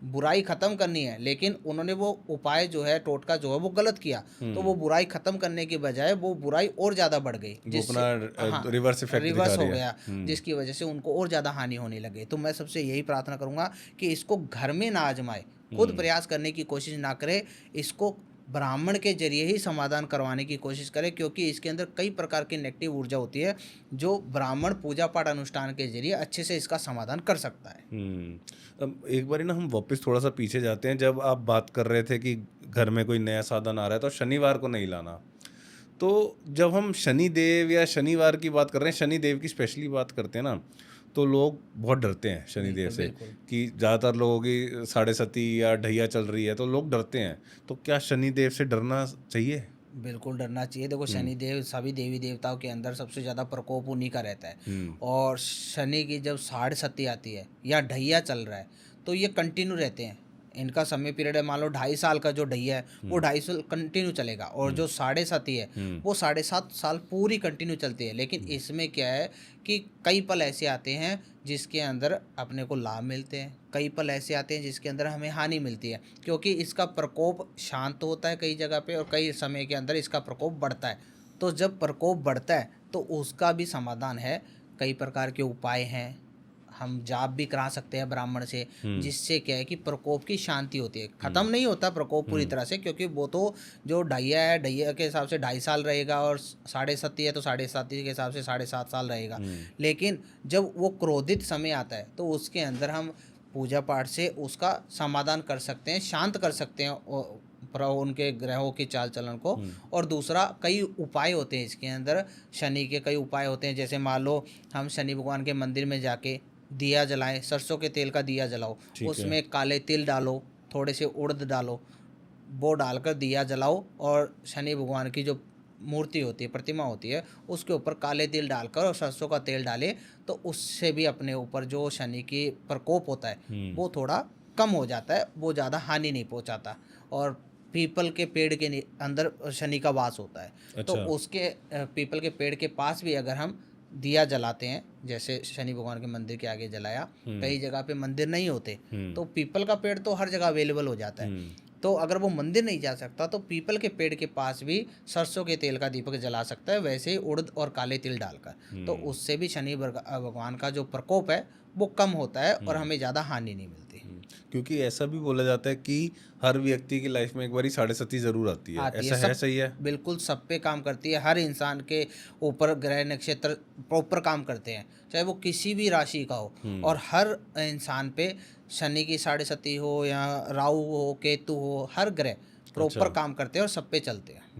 बुराई ख़त्म करनी है लेकिन उन्होंने वो उपाय जो है, टोटका जो है वो गलत किया, तो वो बुराई ख़त्म करने की बजाय वो बुराई और ज़्यादा बढ़ गई, वो जिससे अपना रिवर्स इफेक्ट दिखा रिवर्स हो रही है। गया, जिसकी वजह से उनको और ज़्यादा हानि होने लगे। तो मैं सबसे यही प्रार्थना करूँगा कि इसको घर में ना आजमाए, खुद प्रयास करने की कोशिश ना करे, इसको ब्राह्मण के जरिए ही समाधान करवाने की कोशिश करें, क्योंकि इसके अंदर कई प्रकार की नेगेटिव ऊर्जा होती है जो ब्राह्मण पूजा पाठ अनुष्ठान के जरिए अच्छे से इसका समाधान कर सकता है। अब एक बारी ना हम वापस थोड़ा सा पीछे जाते हैं। जब आप बात कर रहे थे कि घर में कोई नया साधन आ रहा है तो शनिवार को नहीं लाना, तो जब हम शनिदेव या शनिवार की बात कर रहे हैं, शनिदेव की स्पेशली बात करते हैं ना, तो लोग बहुत डरते हैं शनिदेव से कि ज़्यादातर लोगों की साढ़े सती या ढैया चल रही है तो लोग डरते हैं। तो क्या शनिदेव से डरना चाहिए? बिल्कुल डरना चाहिए। देखो, शनिदेव सभी देवी देवताओं के अंदर सबसे ज़्यादा प्रकोप उन्हीं का रहता है, और शनि की जब साढ़े सती आती है या ढैया चल रहा है तो ये कंटिन्यू रहते हैं। इनका समय पीरियड है, मान लो 2.5 साल का जो ढैया है वो 2.5 साल कंटिन्यू चलेगा, और जो साढ़े सती है वो 7.5 साल पूरी कंटिन्यू चलती है। लेकिन इसमें क्या है कि कई पल ऐसे आते हैं जिसके अंदर अपने को लाभ मिलते हैं, कई पल ऐसे आते हैं जिसके अंदर हमें हानि मिलती है, क्योंकि इसका प्रकोप शांत होता है कई जगह पे और कई समय के अंदर इसका प्रकोप बढ़ता है। तो जब प्रकोप बढ़ता है तो उसका भी समाधान है, कई प्रकार के उपाय हैं, हम जाप भी करा सकते हैं ब्राह्मण से, जिससे क्या है कि प्रकोप की शांति होती है। ख़त्म नहीं होता प्रकोप पूरी तरह से, क्योंकि वो तो जो ढैया है, ढैया के हिसाब से 2.5 साल रहेगा, और साढ़े सती है तो साढ़े सती के हिसाब से 7.5 साल रहेगा। लेकिन जब वो क्रोधित समय आता है तो उसके अंदर हम पूजा पाठ से उसका समाधान कर सकते हैं, शांत कर सकते हैं उनके ग्रहों की चाल चलन को। और दूसरा, कई उपाय होते हैं इसके अंदर, शनि के कई उपाय होते हैं। जैसे मान लो हम शनि भगवान के मंदिर में जाके दिया जलाएं, सरसों के तेल का दिया जलाओ, उसमें काले तिल डालो, थोड़े से उड़द डालो, वो डालकर दिया जलाओ, और शनि भगवान की जो मूर्ति होती है, प्रतिमा होती है, उसके ऊपर काले तिल डालकर और सरसों का तेल डालें, तो उससे भी अपने ऊपर जो शनि की प्रकोप होता है वो थोड़ा कम हो जाता है, वो ज़्यादा हानि नहीं पहुंचाता। और पीपल के पेड़ के अंदर शनि का वास होता है, तो उसके पीपल के पेड़ के पास भी अगर हम दिया जलाते हैं, जैसे शनि भगवान के मंदिर के आगे जलाया, कई जगह पे मंदिर नहीं होते तो पीपल का पेड़ तो हर जगह अवेलेबल हो जाता है, तो अगर वो मंदिर नहीं जा सकता तो पीपल के पेड़ के पास भी सरसों के तेल का दीपक जला सकता है, वैसे ही उड़द और काले तिल डालकर। तो उससे भी शनि भगवान का जो प्रकोप है वो कम होता है और हमें ज़्यादा हानि नहीं मिलती। क्योंकि ऐसा भी बोला जाता है कि हर व्यक्ति की लाइफ में एक बारी साढ़े सती जरूर आती है, ऐसा है? सही है, बिल्कुल सब पे काम करती है। हर इंसान के ऊपर ग्रह नक्षत्र प्रॉपर काम करते हैं, चाहे वो किसी भी राशि का हो, और हर इंसान पे शनि की साढ़े सती हो या राहु हो, केतु हो, हर ग्रह प्रॉपर काम करते हैं और सब पे चलते हैं।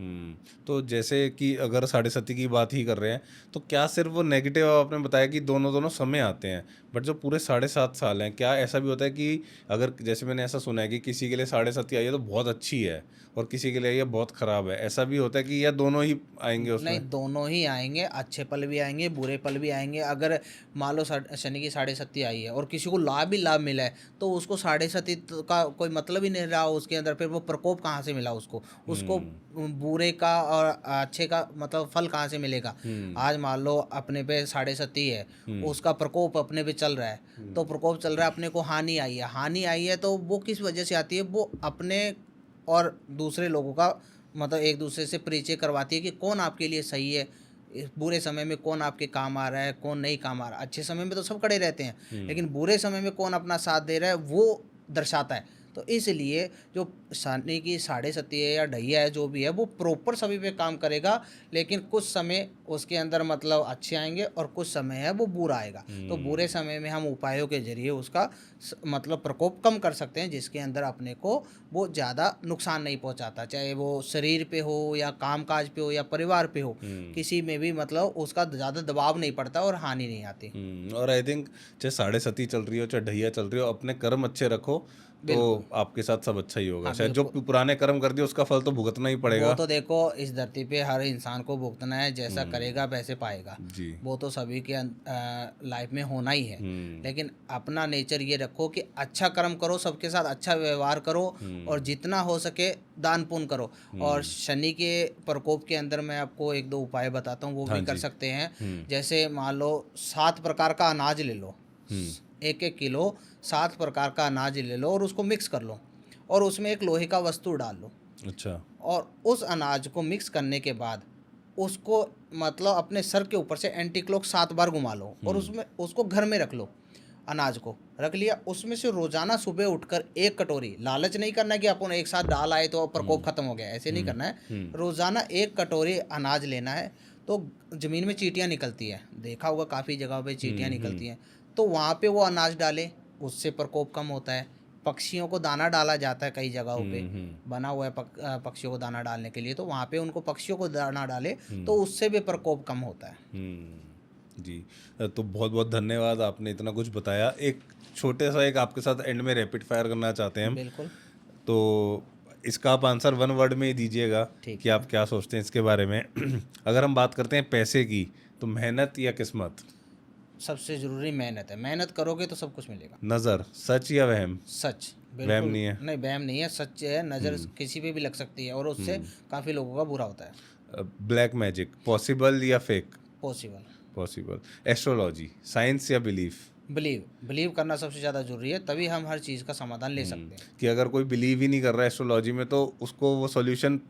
तो जैसे कि अगर साढ़े सती की बात ही कर रहे हैं, तो क्या सिर्फ वो नेगेटिव आपने बताया कि दोनों दोनों समय आते हैं, बट जो पूरे 7.5 साल हैं, क्या ऐसा भी होता है कि अगर जैसे मैंने ऐसा सुना है कि किसी के लिए साढ़े सती आई है तो बहुत अच्छी है और किसी के लिए ये बहुत ख़राब है, ऐसा भी होता है कि या दोनों ही आएंगे नहीं, उसमें? दोनों ही आएंगे, अच्छे पल भी आएंगे, बुरे पल भी आएंगे। अगर मान लो शनि की साढ़े सती आई है और किसी को लाभ ही लाभ मिला है, तो उसको साढ़े सती का कोई मतलब ही नहीं रहा उसके अंदर, फिर वो प्रकोप कहाँ से मिला उसको? उसको बुरे का और अच्छे का मतलब फल कहाँ से मिलेगा? आज मान लो अपने पे साढ़े सती है, उसका प्रकोप अपने पे चल रहा है, तो प्रकोप चल रहा है, अपने को हानि आई है, हानि आई है तो वो किस वजह से आती है? वो अपने और दूसरे लोगों का मतलब एक दूसरे से परिचय करवाती है कि कौन आपके लिए सही है, इस बुरे समय में कौन आपके काम आ रहा है, कौन नहीं काम आ रहा। अच्छे समय में तो सब खड़े रहते हैं, लेकिन बुरे समय में कौन अपना साथ दे रहा है वो दर्शाता है। तो इसलिए जो शनि की साढ़े सती है या ढैया है जो भी है, वो प्रॉपर सभी पे काम करेगा, लेकिन कुछ समय उसके अंदर मतलब अच्छे आएंगे और कुछ समय है वो बुरा आएगा। तो बुरे समय में हम उपायों के जरिए उसका मतलब प्रकोप कम कर सकते हैं, जिसके अंदर अपने को वो ज़्यादा नुकसान नहीं पहुंचाता, चाहे वो शरीर पे हो या कामकाज पे हो या परिवार पे हो, किसी में भी मतलब उसका ज़्यादा दबाव नहीं पड़ता और हानि नहीं आती। और आई थिंक चाहे साढ़े सती चल रही हो चाहे ढैया चल रही हो, अपने कर्म अच्छे रखो तो बिल्कुल। आपके साथ सब अच्छा ही होगा। हाँ, शायद जो बिल्कुल। पुराने कर्म कर दिए उसका फल तो भुगतना ही वो पड़ेगा। तो देखो इस धरती पे हर इंसान को भुगतना है, जैसा करेगा वैसे पाएगा। जी। वो तो सभी के लाइफ में होना ही है। लेकिन अपना नेचर ये रखो कि अच्छा कर्म करो, सबके साथ अच्छा व्यवहार करो और जितना हो सके दान पुण्य करो। और शनि के प्रकोप के अंदर मैं आपको एक दो उपाय बताता हूँ, वो हाँ भी कर जी। सकते हैं। जैसे मान लो 7 प्रकार का अनाज ले लो, 1-1 किलो 7 प्रकार का अनाज ले लो और उसको मिक्स कर लो और उसमें एक लोहे का वस्तु डाल लो। अच्छा। और उस अनाज को मिक्स करने के बाद उसको मतलब अपने सर के ऊपर से एंटी क्लॉक 7 बार घुमा लो और उसमें उसको घर में रख लो। अनाज को रख लिया, उसमें से रोजाना सुबह उठकर 1 कटोरी, लालच नहीं करना है कि अपन एक साथ डाल आए तो प्रकोप खत्म हो गया, ऐसे नहीं करना है। रोजाना 1 कटोरी अनाज लेना है। तो जमीन में चींटियां निकलती है, देखा होगा काफ़ी जगह पे चींटियां निकलती हैं, तो वहाँ पे वो अनाज डाले, उससे प्रकोप कम होता है। पक्षियों को दाना डाला जाता है कई जगहों पे, बना हुआ है पक्षियों को दाना डालने के लिए, तो वहाँ पे उनको पक्षियों को दाना डाले तो उससे भी प्रकोप कम होता है। जी। तो बहुत बहुत धन्यवाद, आपने इतना कुछ बताया। एक छोटे सा एक आपके साथ एंड में रैपिड फायर करना चाहते हैं हम। बिल्कुल। तो इसका आप आंसर 1 वर्ड में ही दीजिएगा ठीक कि है। आप क्या सोचते हैं इसके बारे में। अगर हम बात करते हैं पैसे की, तो मेहनत या किस्मत? सबसे ज़रूरी मेहनत है, मेहनत करोगे तो सब कुछ मिलेगा। नज़र, सच या वहम? सच। वहम बिल्कुल नहीं है। नहीं, वहम नहीं है, सच है। नज़र किसी पे भी लग सकती है और उससे काफ़ी लोगों का बुरा होता है। ब्लैक मैजिक, पॉसिबल या fake? Possible. Possible. Astrology, science या बिलीफ? बिलीव करना सबसे ज़्यादा ज़रूरी है, तभी हम हर चीज़ का समाधान ले सकते हैं। कि अगर कोई बिलीव ही नहीं कर रहा है एस्ट्रोलॉजी में, तो उसको वो सॉल्यूशन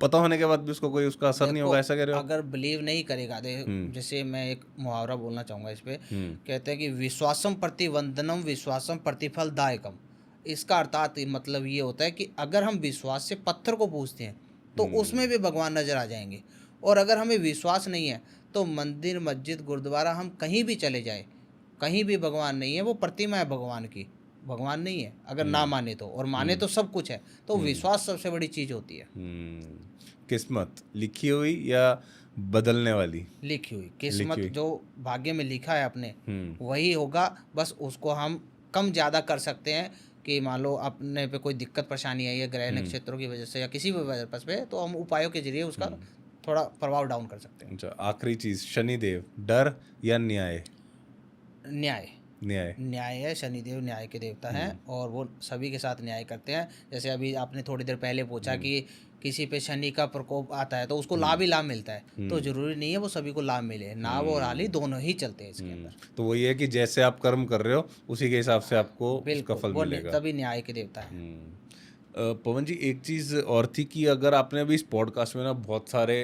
पता होने के बाद भी उसको कोई उसका असर नहीं देखो, होगा, ऐसा कह रहे हो? अगर बिलीव नहीं करेगा, जैसे मैं एक मुहावरा बोलना चाहूँगा इस पे, कहते हैं कि विश्वासम प्रतिवंदनम विश्वासम प्रतिफल दायकम। इसका अर्थात मतलब ये होता है कि अगर हम विश्वास से पत्थर को पूजते हैं तो उसमें भी भगवान नजर आ जाएंगे, और अगर हमें विश्वास नहीं है तो मंदिर मस्जिद गुरुद्वारा हम कहीं भी चले जाए, कहीं भी भगवान नहीं है, वो प्रतिमा है भगवान की, भगवान नहीं है। अगर ना माने तो, और माने तो सब कुछ है। तो विश्वास सबसे बड़ी चीज़ होती है। किस्मत, लिखी हुई या बदलने वाली? लिखी हुई। लिखी किस्मत हुई। जो भाग्य में लिखा है अपने, वही होगा। बस उसको हम कम ज़्यादा कर सकते हैं कि मान लो अपने पे कोई दिक्कत परेशानी आई है ग्रह नक्षत्रों की वजह से या किसी भी वजह पे, तो हम उपायों के जरिए उसका थोड़ा प्रभाव डाउन कर सकते हैं। अच्छा, आखिरी चीज, शनिदेव, डर या न्याय? न्याय। न्याय। न्याय है, शनिदेव न्याय के देवता हैं और वो सभी के साथ न्याय करते हैं। जैसे अभी आपने थोड़ी देर पहले पूछा कि किसी पे शनि का प्रकोप आता है तो उसको लाभ ही लाभ मिलता है, तो जरूरी नहीं है वो सभी को लाभ मिले, लाभ और हानि दोनों ही चलते हैं इसके अंदर। तो वही है कि जैसे आप कर्म कर रहे हो उसी के हिसाब से आपको उसका बिल्कुल, फल वो मिलेगा। तभी न्याय के देवता है। पवन जी, एक चीज़ और थी कि अगर आपने अभी इस पॉडकास्ट में ना बहुत सारे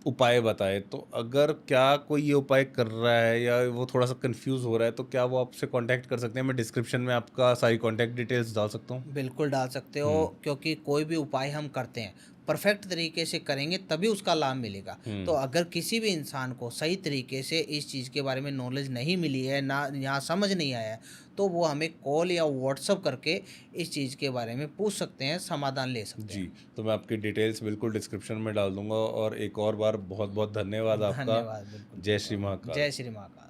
उपाय बताए, तो अगर क्या कोई ये उपाय कर रहा है या वो थोड़ा सा कंफ्यूज हो रहा है, तो क्या वो आपसे कांटेक्ट कर सकते हैं? मैं डिस्क्रिप्शन में आपका सारी कांटेक्ट डिटेल्स डाल सकता हूँ? बिल्कुल डाल सकते हो, क्योंकि कोई भी उपाय हम करते हैं परफेक्ट तरीके से करेंगे तभी उसका लाभ मिलेगा। तो अगर किसी भी इंसान को सही तरीके से इस चीज़ के बारे में नॉलेज नहीं मिली है, ना यहाँ समझ नहीं आया है, तो वो हमें कॉल या व्हाट्सअप करके इस चीज़ के बारे में पूछ सकते हैं, समाधान ले सकते हैं। जी, तो मैं आपकी डिटेल्स बिल्कुल डिस्क्रिप्शन में डाल दूँगा और एक और बार बहुत-बहुत धन्यवाद आपका। धन्यवाद, बिल्कुल। जय श्री महाकाल। जय श्री महाकाल।